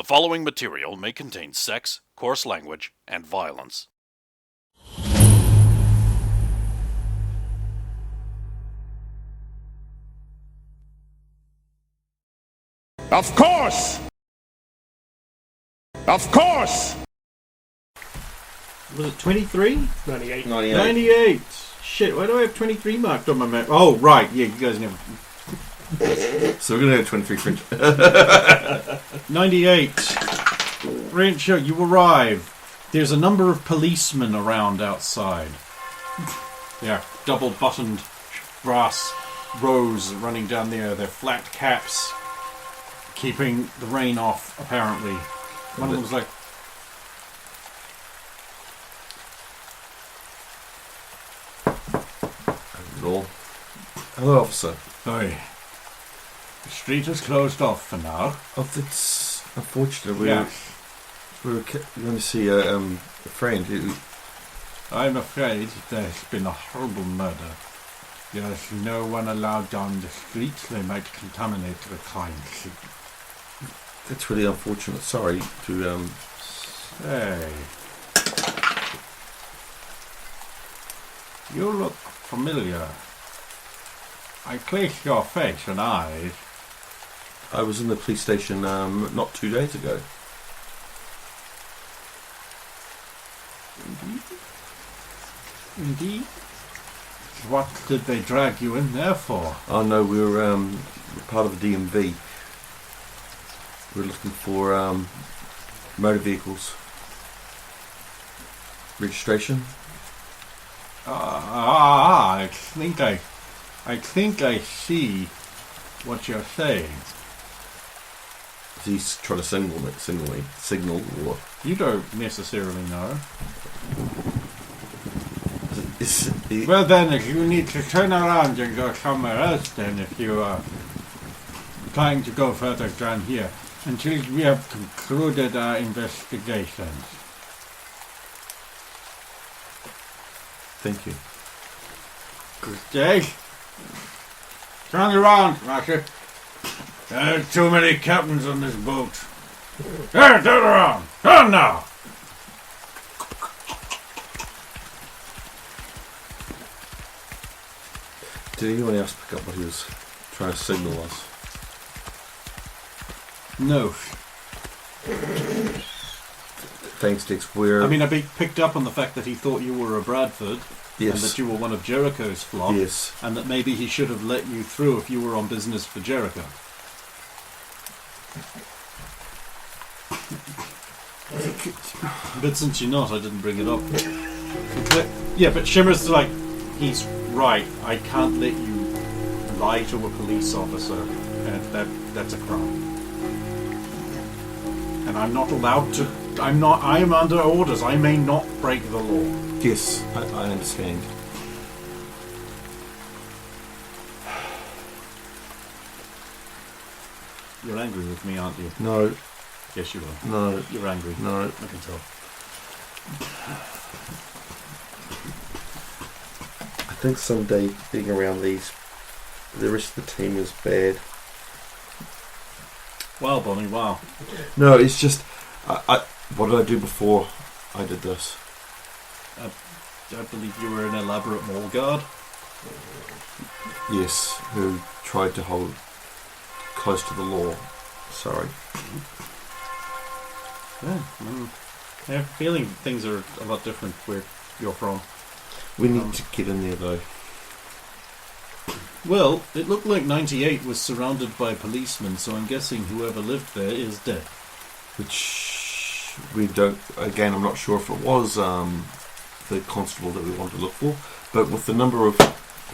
following material may contain sex, coarse language, and violence. Of course! Of course! Was it 23? 98. 98! Shit, why do I have 23 marked on my map? Oh, right, yeah, you guys never... So we're going to go 23 French. 98. Rancho, you arrive. There's a number of policemen around outside. Yeah, double-buttoned brass rows running down there. Their flat caps, keeping the rain off, apparently. One of them's like... Hello, officer. Sorry. The street is closed off for now. Oh, that's unfortunate. Yeah. We're going to see a friend who... I'm afraid there's been a horrible murder. There's no one allowed down the streets. They might contaminate the crime scene. That's really unfortunate. Sorry to... Hey. You look familiar. I place your face and eyes. I was in the police station not 2 days ago. Indeed. What did they drag you in there for? Oh no, we were part of the DMV. We're looking for motor vehicles. Registration? I think I see what you're saying. He's trying to signal, or... You don't necessarily know. He... Well then, if you need to turn around and go somewhere else then, if you are trying to go further down here, until we have concluded our investigations. Thank you. Good day. Turn around, Roger. There's too many captains on this boat. There, turn around. Turn now. Did anyone else pick up what he was trying to signal us? No. Thanks, Dix. We're... I mean, I picked up on the fact that he thought you were a Bradford. Yes. And that you were one of Jericho's flock. Yes. And that maybe he should have let you through if you were on business for Jericho. But since you're not, I didn't bring it up. Yeah, but Shimmer's like, he's right. I can't let you lie to a police officer. And that's a crime. And I'm not allowed to... I am under orders. I may not break the law. Yes, I understand. You're angry with me, aren't you? No. Yes, you are. No. You're angry. No. I can tell. I think someday being around the rest of the team is bad. Wow, Bonnie, wow. No, it's just... what did I do before I did this? I believe you were an elaborate mall guard. Yes, who tried to hold close to the law. Sorry. Yeah, I have a feeling things are a lot different where you're from. We need to get in there though. Well, it looked like 98 was surrounded by policemen, so I'm guessing whoever lived there is dead. Which we don't... Again, I'm not sure if it was the constable that we want to look for, but with the number of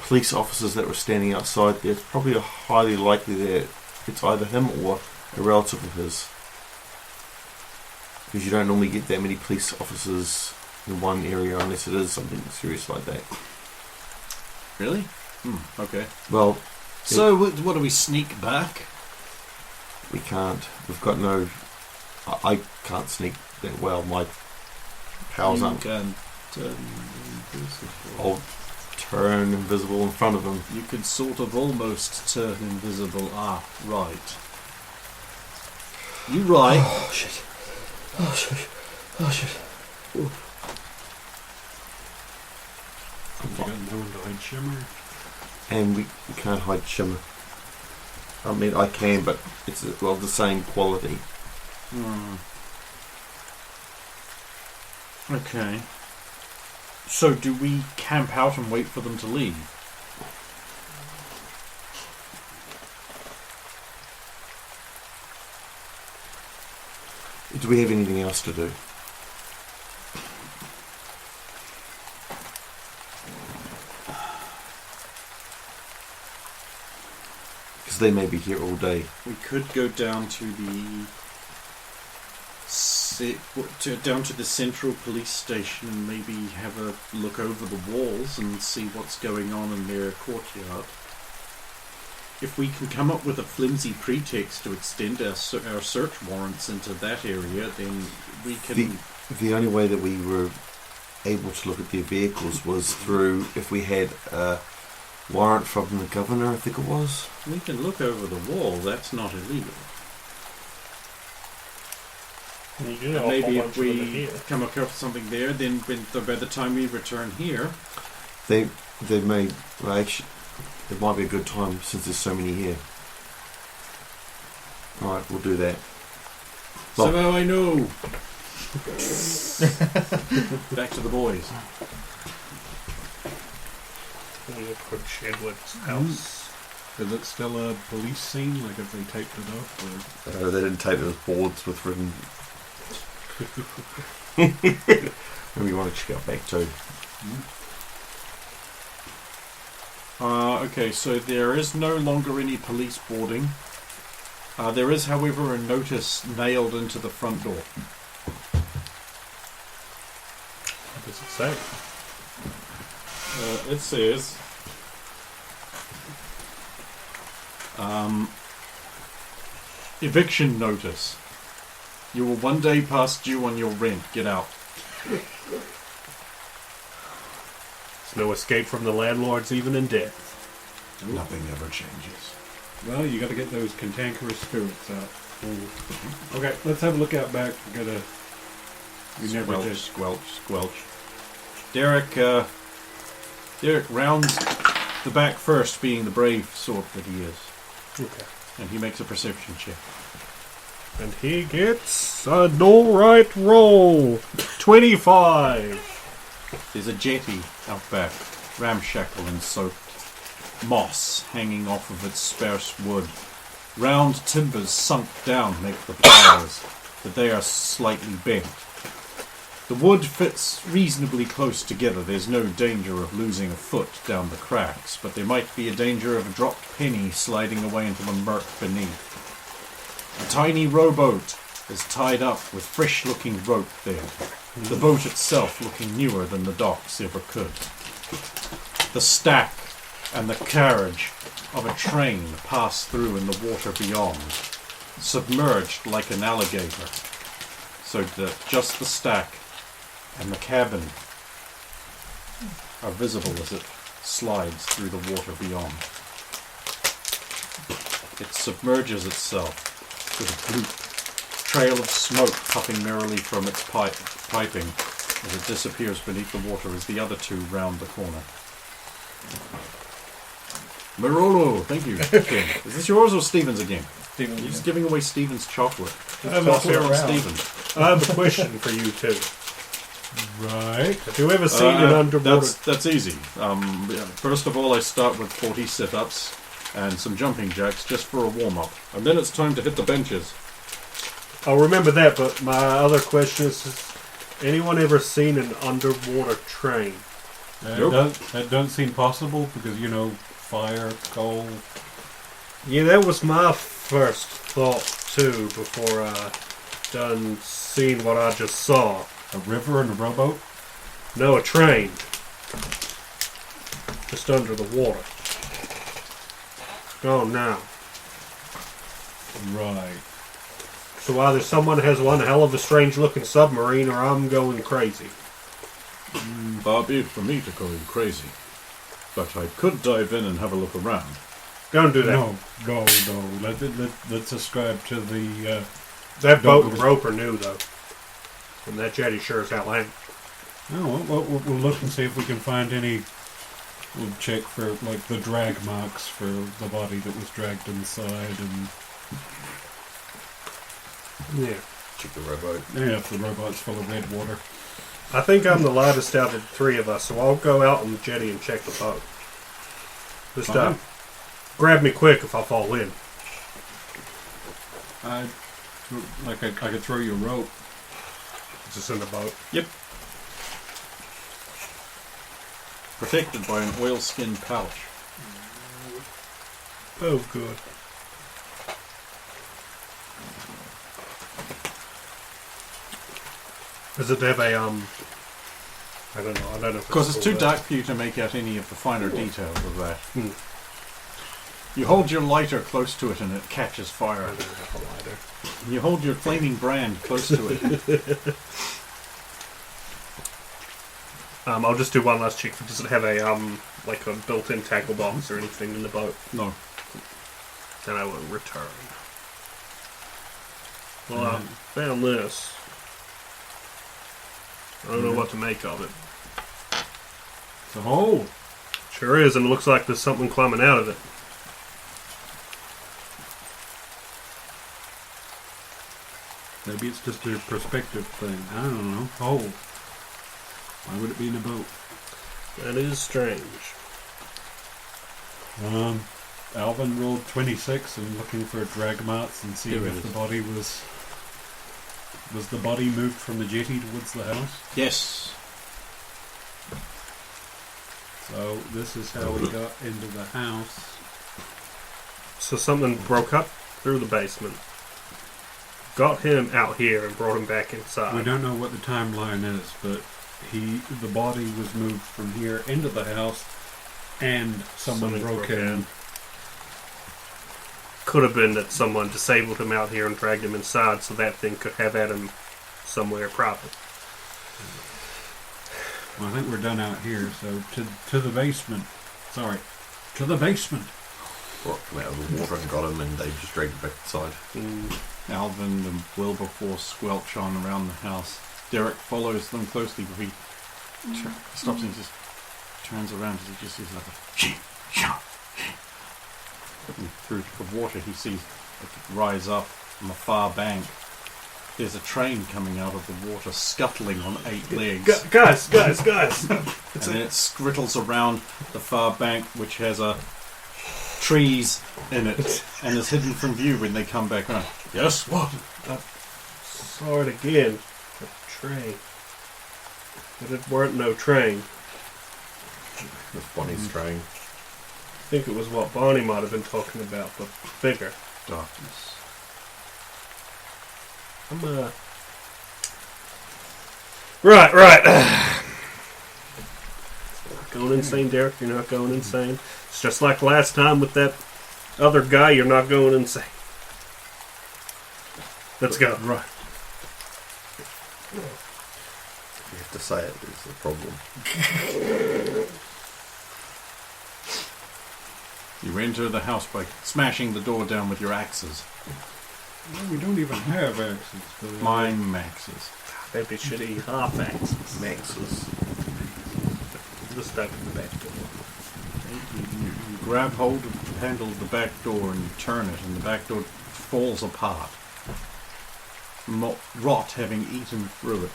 police officers that were standing outside there, it's probably highly likely that it's either him or a relative of his. Because you don't normally get that many police officers in one area unless it is something serious like that. Really? Okay. Well... So, what do we sneak back? We can't. We've got no... I can't sneak that well. My powers aren't... Can turn invisible. I'll turn invisible in front of him. You could sort of almost turn invisible. Ah, right. You right. Oh shit. Oh shit. Oh shit. You got no one to hide shimmer. And we can't hide shimmer. I mean, I can, but it's the same quality. Okay. So do we camp out and wait for them to leave? Do we have anything else to do? Because they may be here all day. We could go down to the down to the central police station and maybe have a look over the walls and see what's going on in their courtyard. If we can come up with a flimsy pretext to extend our search warrants into that area, then we can... The only way that we were able to look at their vehicles was through, if we had a warrant from the governor, I think it was. We can look over the wall, that's not illegal. And maybe if we come across something there, then by the time we return here... They may... Well, actually, it might be a good time since there's so many here. Alright, we'll do that. Well, somehow I know! Back to the boys. We approach Edward's house. Is it still a police scene? Like if they taped it up? Or? they didn't tape those boards with written... Maybe you want to check out back too. Okay, so there is no longer any police boarding. There is, however, a notice nailed into the front door. What does it say? It says... eviction notice. You will one day pass due on your rent. Get out. There's no escape from the landlords even in death. Nothing ever changes. Well, you got to get those cantankerous spirits out. Okay, let's have a look out back. We never Squelch, did. squelch, squelch. Derek rounds the back first, being the brave sort that he is. Okay. And he makes a perception check. And he gets an alright roll. 25. There's a jetty out back, ramshackle and soaked. Moss hanging off of its sparse wood. Round timbers sunk down make the piles, but they are slightly bent. The wood fits reasonably close together. There's no danger of losing a foot down the cracks, but there might be a danger of a dropped penny sliding away into the murk beneath. A tiny rowboat is tied up with fresh-looking rope there, the boat itself looking newer than the docks ever could. The stack and the carriage of a train pass through in the water beyond, submerged like an alligator, so that just the stack and the cabin are visible as it slides through the water beyond. It submerges itself with a bloop, trail of smoke puffing merrily from its piping as it disappears beneath the water as the other two round the corner. Marolo, thank you. Okay. Is this yours or Stephen's again? Stephen, You're just giving away Stephen's chocolate. I'm not Chocolate from around. Stephen. I have a question for you two. Right. Have you ever seen an underwater... That's easy. First of all, I start with 40 sit-ups and some jumping jacks just for a warm-up. And then it's time to hit the benches. I'll remember that, but my other question is, has anyone ever seen an underwater train? Nope. That doesn't seem possible because, fire, coal. Yeah, that was my first thought, too, before I done seen what I just saw. A river and a rowboat? No, a train. Just under the water. Gone now. Right. So either someone has one hell of a strange looking submarine or I'm going crazy. Far be it for me to call you crazy. But I could dive in and have a look around. Don't do that. No. Let's ascribe to the That Don't boat and go- rope are new, though. And that jetty sure is outland. Oh, well, we'll look and see if we can find any. We'll check for like the drag marks for the body that was dragged inside, and Yeah. Check the rowboat. yeah, if the robot's full of red water. I think I'm the lightest out of the three of us, so I'll go out on the jetty and check the boat. Just Fine. grab me quick if I fall in. I could throw you a rope. Just in the boat. Yep. Protected by an oilskin pouch. Oh, good. Does it have a I don't know. Of course, it's too dark for you to make out any of the finer details of that. Hmm. You hold your lighter close to it and it catches fire. I don't have a lighter. You hold your flaming brand close to it. I'll just do one last check. Does it have a like a built-in tackle box or anything in the boat? No. Then I will return. Well, I found this. I don't know what to make of it. It's a hole. Sure is, and it looks like there's something climbing out of it. Maybe it's just a perspective thing. I don't know. Hole. Why would it be in a boat? That is strange. Alvin rolled 26 and looking for drag marks and see Here it if the is. body was the body moved from the jetty towards the house. Yes. So this is how we got into the house. So something broke up through the basement, got him out here, and brought him back inside. We don't know what the timeline is, but the body was moved from here into the house, and someone Something broke broke in. in. Could have been that someone disabled him out here and dragged him inside, so that thing could have at him somewhere private. Well, I think we're done out here, so to the basement. Sorry, to the basement. Rock come out of the water and got him, and they just dragged him back inside. Alvin and Wilberforce squelch on around the house. Derek follows them closely, but he stops and just turns around as he just sees like a and through the water he sees it rise up on the far bank. There's a train coming out of the water, scuttling on 8 legs. Guys! And then it scrittles around the far bank, which has trees in it, and is hidden from view when they come back around. Yes, what? Saw it again. A train. But it weren't no train. With Bonnie's train. I think it was what Bonnie might have been talking about, but bigger. Darkness. Right. Going insane, Derek. You're not going insane. It's just like last time with that other guy. You're not going insane. Let's go. Right. You have to say it is the problem. You enter the house by smashing the door down with your axes. Well, we don't even have axes. But Mine axes. Maybe should eat half axes. Maxes. Just stuck in the back door. You grab hold of the handle of the back door and you turn it, and the back door falls apart. Rot having eaten through it,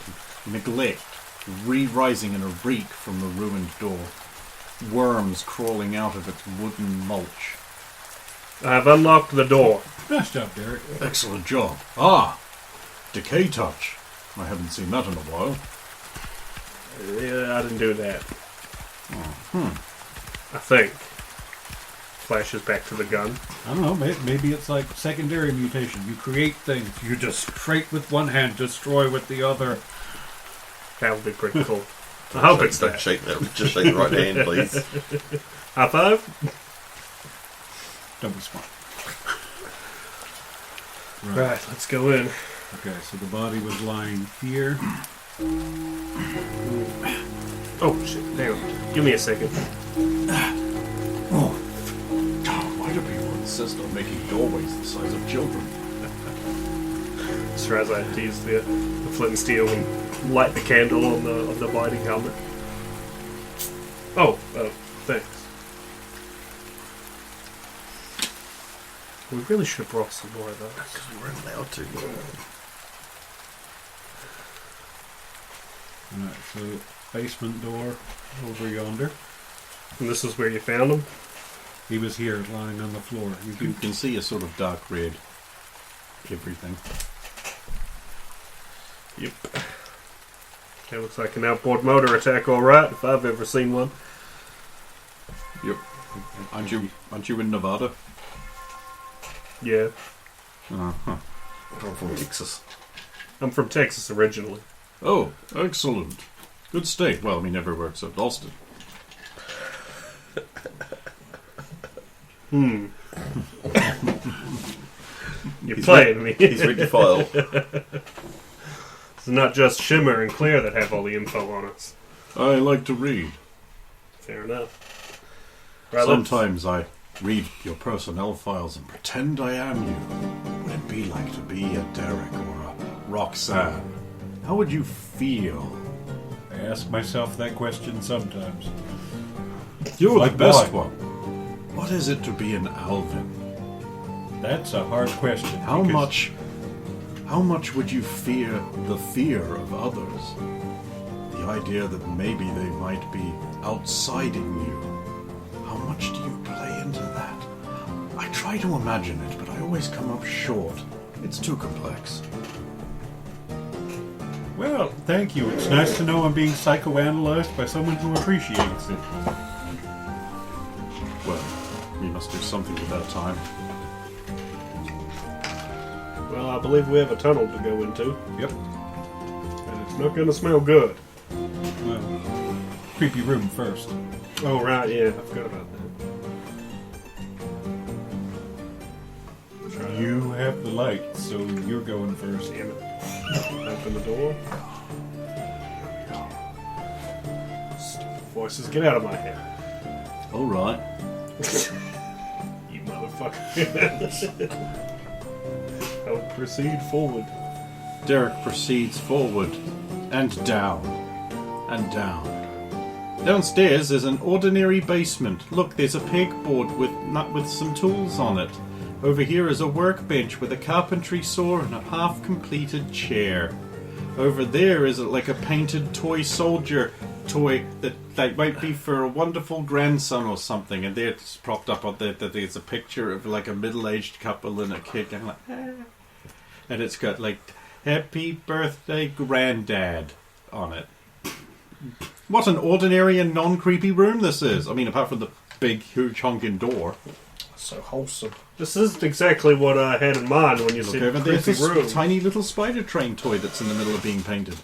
neglect re-rising in a reek from the ruined door, worms crawling out of its wooden mulch. I've unlocked the door. nice job, Derek. Excellent job. Ah, decay touch. I haven't seen that in a while. Yeah, I didn't do that. I think. Flashes back to the gun. I don't know. Maybe it's like secondary mutation. You create things. You just straight with one hand, destroy with the other. That would be pretty cool. I hope it's Don't that. shake that. Just shake the right hand, please. High five? Don't be smart. Right, let's go in. Okay, so the body was lying here. Oh, shit. Hang on. Give me a second. Oh, God, why do people insist on making doorways the size of children? Straz, I have to use the flint and steel and light the candle on the biting helmet. Oh, thanks. We really should have brought some more of those. Because we weren't allowed to. Alright, so basement door over yonder. And this is where you found them? He was here, lying on the floor. You can see a sort of dark red everything. Yep. That looks like an outboard motor attack, alright, if I've ever seen one. Yep. Aren't you in Nevada? Yeah. Uh-huh. I'm from Texas. I'm from Texas originally. Oh, excellent. Good state. Well, I mean, everywhere except Austin. You're He's playing me. He's read your file. It's not just Shimmer and Claire that have all the info on us. I like to read. Fair enough. Right, Sometimes I read your personnel files and pretend I am you. What would it be like to be a Derek or a Roxanne? How would you feel? I ask myself that question sometimes. You're Like the best what? one. What is it to be an Alvin? That's a hard question. How because much would you fear the fear of others? The idea that maybe they might be outsiding you. How much do you play into that? I try to imagine it, but I always come up short. It's too complex. Well, thank you. It's nice to know I'm being psychoanalyzed by someone who appreciates it. Well, we must do something with that time. Well, I believe we have a tunnel to go into, Yep. and it's not going to smell good. Well, creepy room first. Oh, right, yeah, I forgot about that. Try You have the light, so you're going first. Damn it. Open the door. Stupid voices, get out of my head. All right. You motherfucker. I'll proceed forward. Derek proceeds forward and down and down. Downstairs is an ordinary basement. Look, there's a pegboard with some tools on it. Over here is a workbench with a carpentry saw and a half-completed chair. Over there is like a painted toy soldier toy that might be for a wonderful grandson or something. And there it's propped up on there that there's a picture of like a middle-aged couple and a kid going like, ah. And it's got like, Happy Birthday Granddad on it. What an ordinary and non-creepy room this is. I mean, apart from the big, huge honking door. So wholesome. This isn't exactly what I had in mind when you Look said over there, creepy this room. tiny little spider train toy that's in the middle of being painted.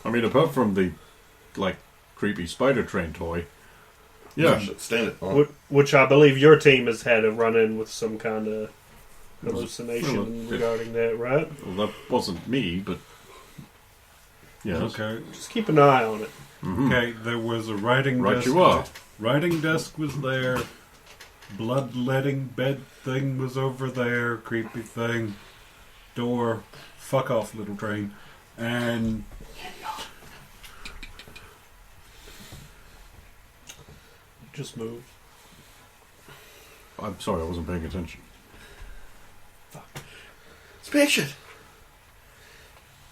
I mean, apart from the, like, creepy spider train toy. Yeah. Stand it. Oh. Which I believe your team has had a run-in with some kind of hallucination Well, regarding that, right? Well, that wasn't me, but... Yes. Okay. Just keep an eye on it. Mhm. Okay, there was a writing Right desk. you are. Writing desk was there. Bloodletting bed thing was over there. Creepy thing. Door. Fuck off, little train. And Just move. I'm sorry, I wasn't paying attention. Inspection.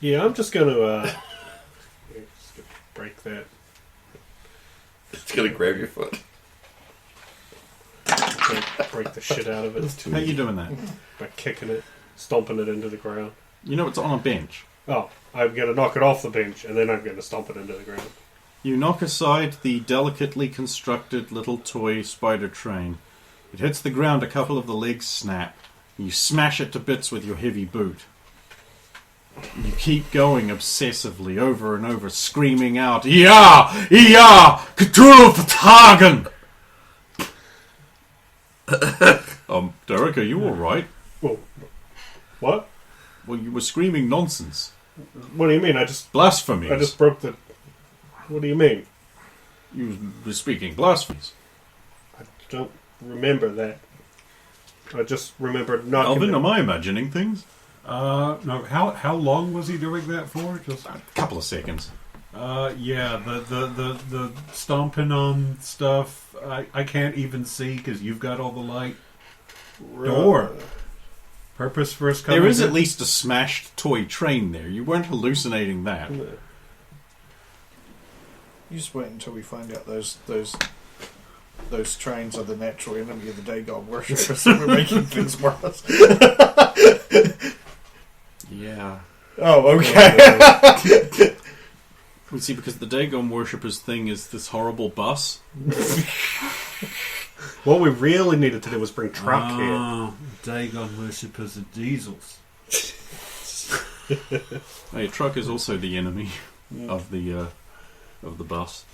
Yeah, I'm just gonna break that. It's gonna grab your foot. Break the shit out of it How you doing that? by kicking it, stomping it into the ground. You know it's on a bench. Oh, I'm gonna knock it off the bench, and then I'm gonna stomp it into the ground. You knock aside the delicately constructed little toy spider train. It hits the ground, a couple of the legs snap. You smash it to bits with your heavy boot. You keep going obsessively over and over, screaming out, Ja! Ja! Cthulhu Vertagen! Derek, are you alright? Whoa. What? Well, you were screaming nonsense. What do you mean? I just Blasphemies. broke the... What do you mean? You were speaking blasphemies. I don't remember that. I just remembered not... Alvin, am I imagining things? No. How long was he doing that for? Just A couple of seconds. yeah. The stomping on stuff. I can't even see because you've got all the light. Door. Purpose for us coming. There is in? at least a smashed toy train there. You weren't hallucinating that. You just wait until we find out those trains are the natural enemy of the Dagon worshippers, and we're making things worse. Yeah. Oh, okay. We see, because the Dagon worshippers thing is this horrible bus. What we really needed to do was bring truck here. Dagon worshippers of diesels. Hey, truck is also the enemy of the bus.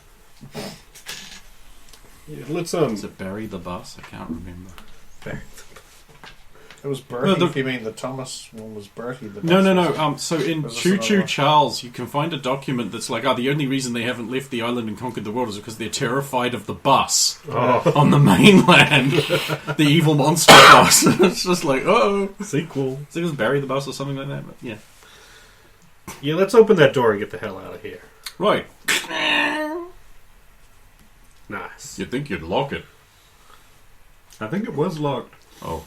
Yeah, let's Is it Barry the bus? I can't remember. It was Bertie, No, if you mean the Thomas one was Bertie. The No. So in Was this Choo another Choo one? Charles, you can find a document that's like, the only reason they haven't left the island and conquered the world is because they're terrified of the bus on the mainland. The evil monster bus. It's just like, Sequel. I think it was Barry the bus or something like that. But yeah. Yeah, let's open that door and get the hell out of here. Right. Nice. You'd think you'd lock it. I think it was locked. Oh.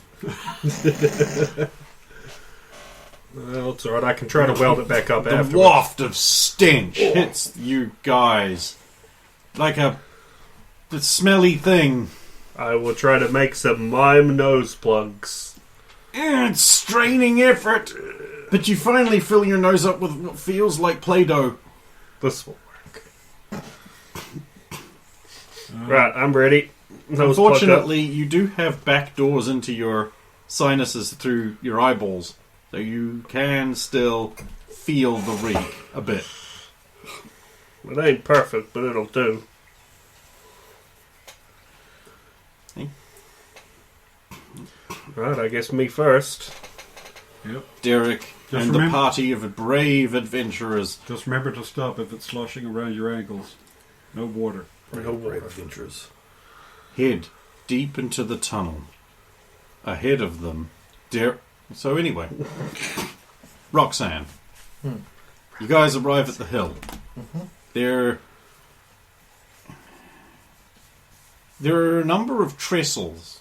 Well, it's alright. I can try to weld it back up The afterwards. waft of stench hits you guys like a smelly thing. I will try to make some mime nose plugs. It's straining effort, but you finally fill your nose up with what feels like Play-Doh. This will work. Right, I'm ready. Nose plugged up. Unfortunately, you do have back doors into your sinuses through your eyeballs, so you can still feel the reek a bit. It ain't perfect, but it'll do. Hey. Right, I guess me first. Yep. Derek Just and remember- the party of brave adventurers. Just remember to stop if it's sloshing around your ankles. No water. No water. adventurers. Head deep into the tunnel. Ahead of them, So anyway, Roxanne, you guys arrive at the hill. There are a number of trestles,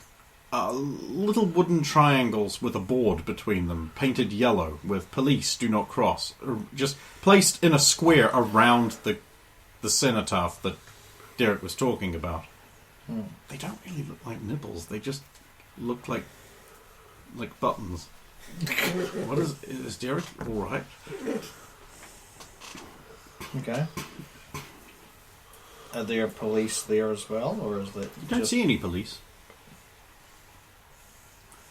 little wooden triangles with a board between them, painted yellow with "Police do not cross," just placed in a square around the cenotaph that Derek was talking about. They don't really look like nibbles. They just look like buttons. What is Derek all right? Okay. Are there police there as well, or is that You don't see any police.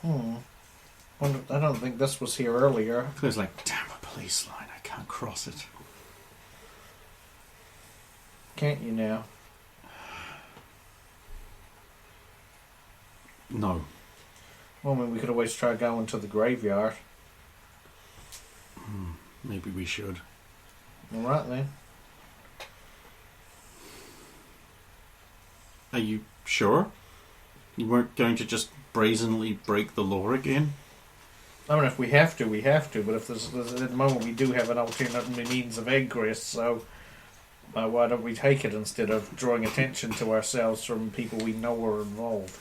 Well, I don't think this was here earlier. There's like, damn, a police line. I can't cross it. Can't you now? No. Well, I mean, we could always try going to the graveyard. Maybe we should. All right then. Are you sure? You weren't going to just brazenly break the law again? I mean, if we have to, we have to. But if there's at the moment we do have an alternate means of egress, so why don't we take it instead of drawing attention to ourselves from people we know are involved?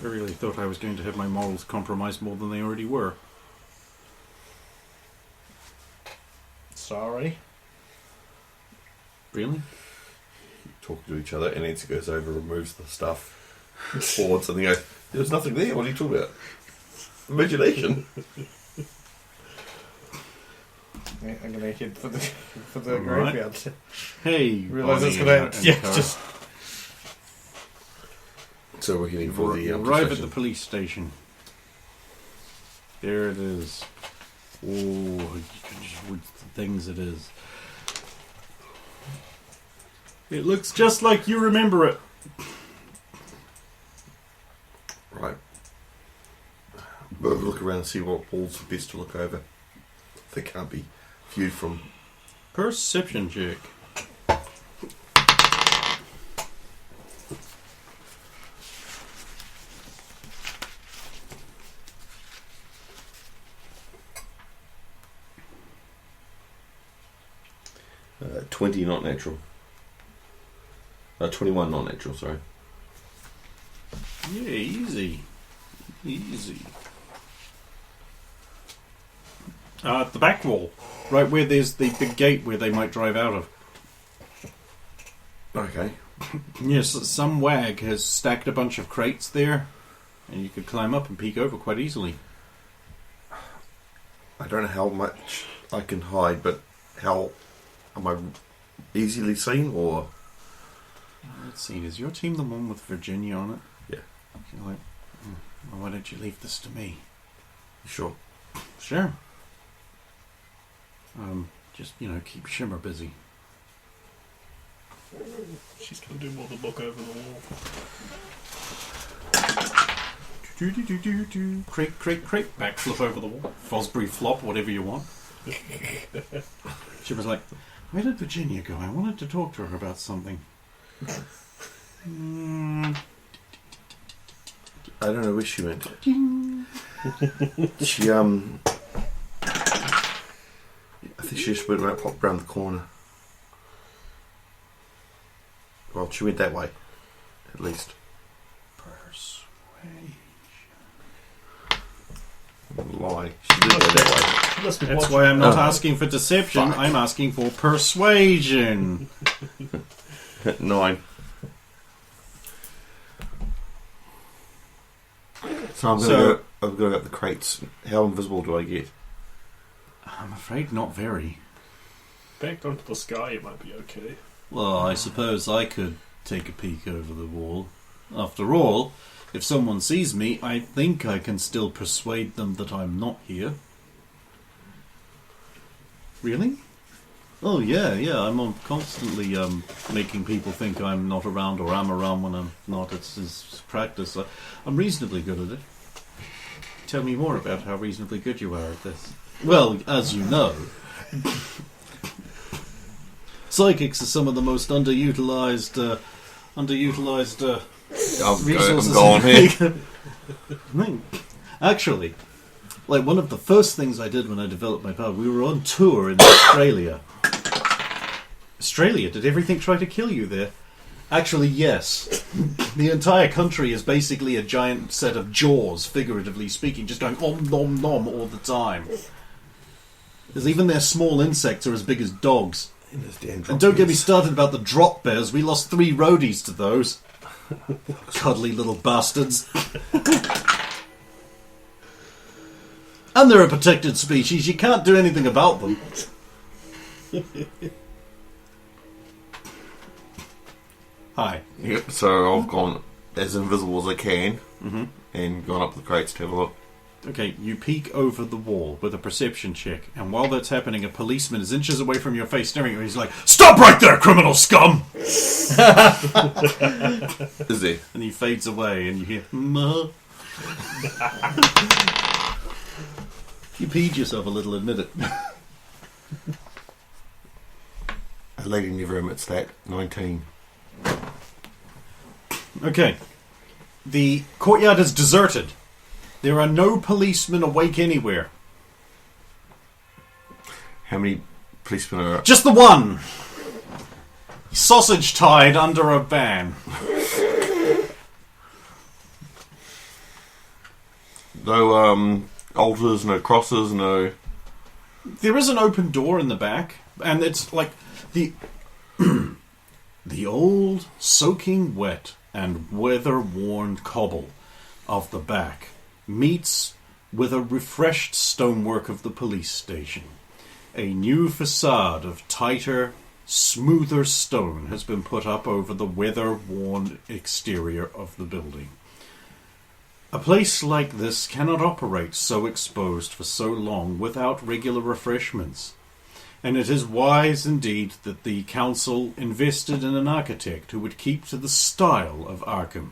I really thought I was going to have my morals compromised more than they already were. Sorry. Really? Talking to each other, and Nancy goes over, removes the stuff, boards, and they go, "There's nothing there. What are you talking about? Imagination." Yeah, I'm gonna head for the All right. graveyard. Hey, Realise it's Bonnie gonna and yeah Carl. just So we're heading for the arrive at station. the police station. There it is. Oh, you can just read the things it is. It looks just like you remember it. Right. But we'll look around and see what walls are best to look over. They can't be viewed from. Perception check. 20 not natural. 21 not natural, sorry. Yeah, easy. Easy. At the back wall. Right where there's the big gate where they might drive out of. Okay. Yes, some wag has stacked a bunch of crates there, and you could climb up and peek over quite easily. I don't know how much I can hide, but how... Am I easily seen, or...? Let's see, is your team the one with Virginia on it? Yeah. You're like, well, why don't you leave this to me? Sure. Sure. Just, keep Shimmer busy. She's going to do more than look over the wall. Do. Crate. Backflip over the wall. Fosbury flop, whatever you want. Shimmer's like, where did Virginia go? I wanted to talk to her about something. I don't know where she went. She, I think she just went right, popped around the corner. Well, she went that way, at least. Persuasion. Lie. She did go that She must be That's watching. why I'm not Oh. asking for deception. Fuck. I'm asking for persuasion. way. 9. So I'm gonna go up the crates. How invisible do I get? I'm afraid not very. Backed onto the sky, it might be okay. Well, I suppose I could take a peek over the wall. After all, if someone sees me, I think I can still persuade them that I'm not here. Really? Oh, yeah, I'm constantly making people think I'm not around or I'm around when I'm not. It's practice. I'm reasonably good at it. Tell me more about how reasonably good you are at this. Well, as you know, psychics are some of the most underutilized resources. I'm going here. Actually, like one of the first things I did when I developed my power, we were on tour in Australia. Australia? Did everything try to kill you there? Actually, yes. The entire country is basically a giant set of jaws, figuratively speaking, just going om nom nom all the time. Because even their small insects are as big as dogs. And don't get me started about the drop bears. We lost 3 roadies to those. Cuddly little bastards. And they're a protected species. You can't do anything about them. Hi. Yep, so I've gone as invisible as I can and gone up the crates to have a look. Okay, you peek over the wall with a perception check, and while that's happening, a policeman is inches away from your face staring at you. He's like, "Stop right there, criminal scum!" Is he? And he fades away, and you hear, "Ma." You peed yourself a little, admit it. A lady never admits that. 19. Okay. The courtyard is deserted. There are no policemen awake anywhere. How many policemen are... Just the one! Sausage tied under a van. No altars, no crosses, no... There is an open door in the back, and it's like the the old, soaking wet and weather-worn cobble of the back meets with a refreshed stonework of the police station. A new facade of tighter, smoother stone has been put up over the weather-worn exterior of the building. A place like this cannot operate so exposed for so long without regular refreshments. And it is wise indeed that the council invested in an architect who would keep to the style of Arkham.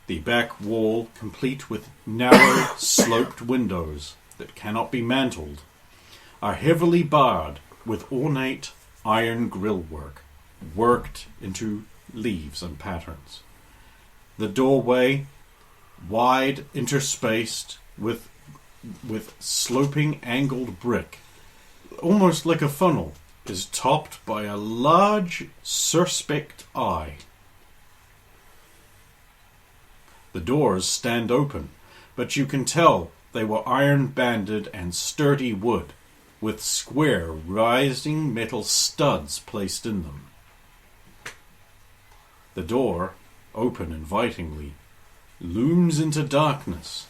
The back wall, complete with narrow, sloped windows that cannot be mantled, are heavily barred with ornate iron grillwork, worked into leaves and patterns. The doorway, wide, interspaced with sloping, angled brick, almost like a funnel, is topped by a large suspect eye. The doors stand open, but you can tell they were iron-banded and sturdy wood, with square, rising metal studs placed in them. The door, open invitingly, looms into darkness.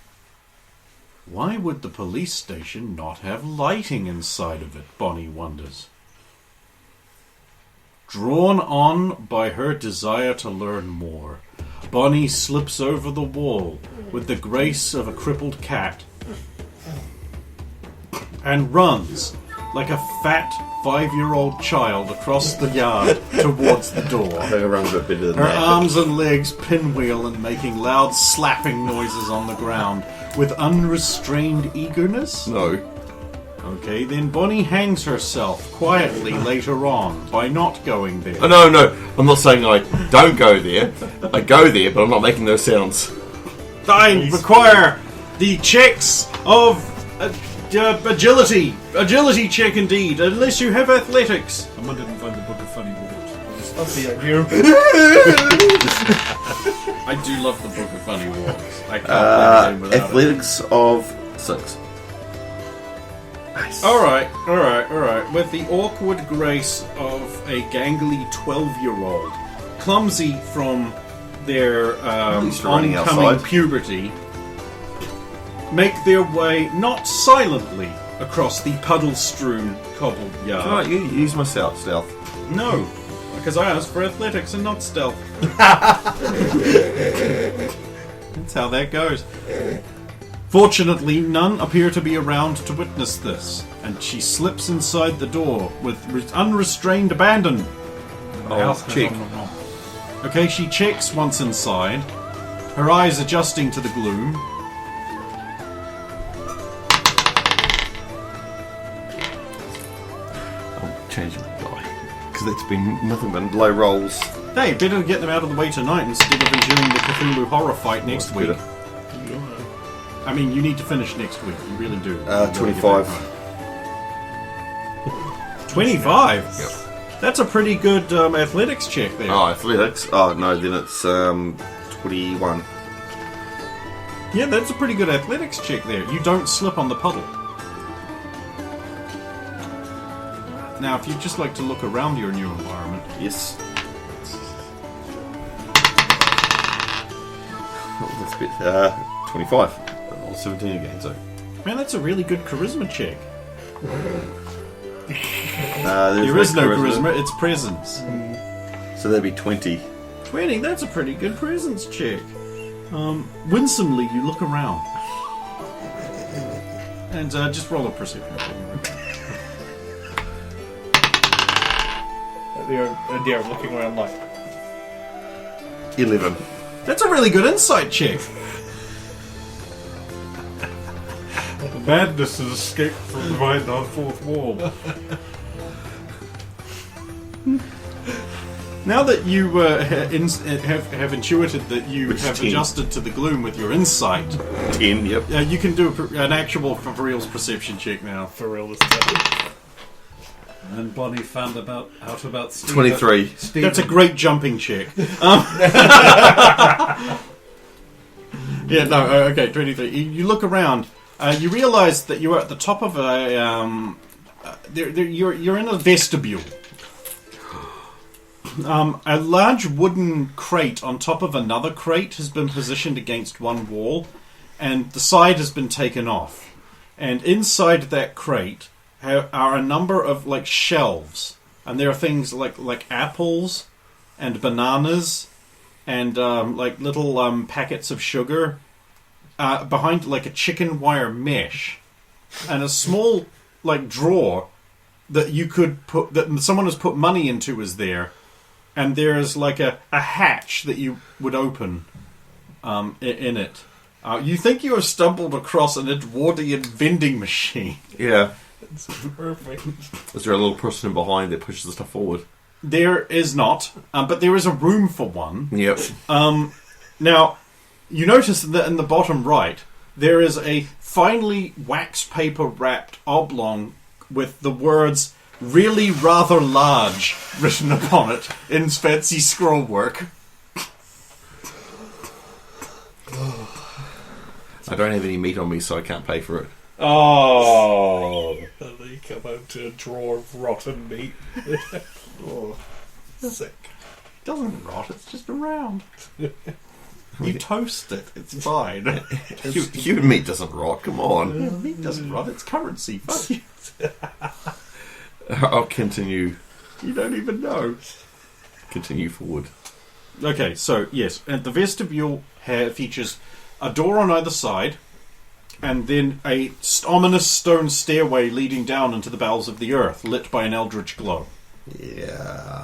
Why would the police station not have lighting inside of it, Bonnie wonders. Drawn on by her desire to learn more, Bonnie slips over the wall with the grace of a crippled cat and runs like a fat 5-year-old child across the yard towards the door. I think I run a bit better than Her that. arms and legs pinwheel and making loud slapping noises on the ground with unrestrained eagerness. No. Okay, then Bonnie hangs herself quietly later on by not going there. Oh, no. I'm not saying I don't go there. I go there, but I'm not making those sounds. I require the checks of agility. Agility check indeed, unless you have athletics. Someone didn't find the Book of Funny Words. That's the idea. I do love the Book of Funny Walks. I can't play the game without Athletics of 6. it. Alright. With the awkward grace of a gangly 12-year-old, clumsy from their least running oncoming outside. puberty, make their way, not silently, across the puddle-strewn cobbled yard. Alright, you use my stealth. No, because I asked for athletics and not stealth. That's how that goes. Fortunately, none appear to be around to witness this, and she slips inside the door with unrestrained abandon. Oh, check. Okay, she checks once inside, her eyes adjusting to the gloom. I'll change my die. Because it's been nothing but low rolls. Hey, better get them out of the way tonight instead of enduring the Cthulhu horror fight next week. Better. I mean, you need to finish next week. You really do. You gotta 25. get that right. 25? Yep. That's a pretty good athletics check there. Oh, athletics? Oh, no, then it's 21. Yeah, that's a pretty good athletics check there. You don't slip on the puddle. Now, if you'd just like to look around your new environment. Yes. Oh, that's a bit. 25. Or 17 again, so. Man, that's a really good charisma check. There is no charisma, it's presence. So that'd be 20. 20, that's a pretty good presence check. Winsomely, you look around. And just roll a perception check. They're looking around like... 11. That's a really good insight check. The madness has escaped from behind our fourth wall. Now that you have intuited that you Which is have 10. adjusted to the gloom with your insight, 10, yep. you can do an actual for real's perception check now. For real this time. And Bonnie found out about Steve. 23. That's a great jumping check. Yeah, no, okay, 23. You look around. You realise that you're at the top of a. You're in a vestibule. A large wooden crate on top of another crate has been positioned against one wall, and the side has been taken off. And inside that crate are a number of like shelves, and there are things like apples and bananas and like little packets of sugar behind like a chicken wire mesh, and a small like drawer that you could put that someone has put money into is there. And there's like a hatch that you would open in it. You think you have stumbled across an Edwardian vending machine. Yeah. It's perfect. Is there a little person behind that pushes the stuff forward? There is not, but there is a room for one. Yep. Now, you notice that in the bottom right, there is a finely wax paper wrapped oblong with the words really rather large written upon it in fancy scroll work. I don't have any meat on me, so I can't pay for it. Oh. And they come out to a drawer of rotten meat. Oh, sick. It doesn't rot, it's just around. You toast it, it's fine. Human meat doesn't rot, come on. Meat doesn't rot, it's currency. Fuck you. I'll continue You don't even know. forward. Okay, so yes, and the vestibule features a door on either side, and then a ominous stone stairway leading down into the bowels of the earth, lit by an eldritch glow. Yeah.